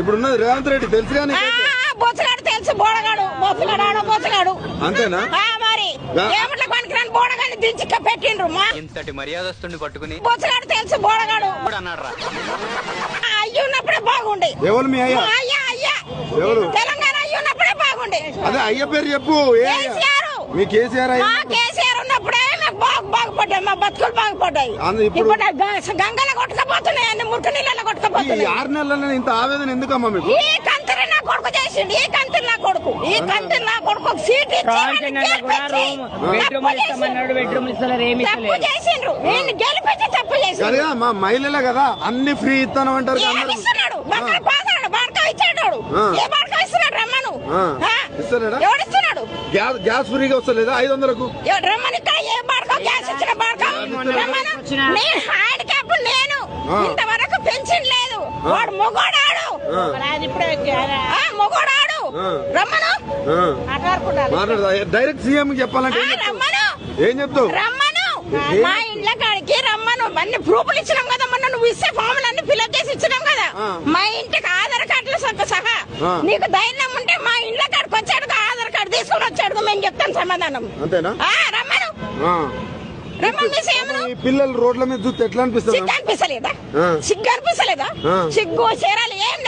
ఇప్పుడున్నది రేవంత్ రెడ్డి తెలుసు కానీ బొచ్చగాడు తెలుసు, బోడగాడు బొచ్చగాడు అంతేనా? మరి ఏమిట్ల పనికిరాని బోడగాడిని దించి పెట్టిండ్రు. ఇంతటి మర్యాదస్తుని పట్టుకుని బొచ్చగాడు తెలుసు, బోడగాడు అన్నాడు. అయ్యి ఉన్నప్పుడే బాగుండే. ఎవరు మీ అయ్యా? అయ్యా ఎవరు? తెలంగాణ అయ్యి ఉన్నప్పుడే బాగుండే. అదే అయ్య పేరు చెప్పు. మీ కేసీఆర్ అయ్యా? కేసీఆర్ ఉన్నప్పుడే నాకు బాగుపడ్డాయి, మా బతుకులు బాగుపడ్డాయి. ఇప్పుడు గంగలో కొట్టుకపోతున్నాయి, అన్ని ముట్టు నీళ్ళలో కొట్టుకపోతున్నాయి. 6 నెలల్లో ఇంత ఆవేదన ఎందుకమ్మా మీకు? ఈ కంతిని నా కొడుకు చేసిండు, ఈ కంతిని నా కొడుకు సీట్ తప్పు చేసిండ్రు. నేను గెలిపించి తప్పు చేసిండు. మా మహిళలే కదా అన్ని ఫ్రీ ఇస్తాను అంటారు. ఇస్తున్నాడు బాడకా ఇచ్చాడు. ఏ బాడకా ఇస్తున్నాడు? రమ్మను. ఇస్తాడా? ఎవడిస్తున్నాడు? గ్యాస్ ఫ్రీగా వస్తలేదా 500కు? రమ్మని ఇక్కడ ఏ బాడకా గ్యాస్ ఇచ్చిన బాడకా నేను హ్యాండిక్యాప్, నేను ఇంతవరకు పెన్షన్ లేదు. వాడు మొగోడాడు, మొగోడాడు. రమ్మను మాట్లాడదా? డైరెక్ట్ సీఎం చెప్పాలంటే రమ్మను. ఏం చెప్తావు? రమ్మను, మా ఇండ్ల కాడికి రమ్మను. అన్ని ప్రూఫ్లు ఇచ్చినాం కదా, మొన్న నువ్వు ఇస్తే ఫామ్లు అన్ని ఫిల్అప్ చేసి ఇచ్చినాం కదా, మా ఇంటికి ఆధార్ కార్డులు సహా. నీకు ధైర్యం ఉంటే మా ఇండ్ల కాడికి వచ్చాడు, ఆధార్ కార్డు తీసుకుని వచ్చాడు, మేము చెప్తాను సమాధానం. అంతేనా? రమ్మను. పిల్లలు రోడ్ల మీద చూస్తే ఎట్లా అనిపిస్తుంది? సిగ్గు అనిపిస్తలేదా? సిగ్గు చీరాలి ఏం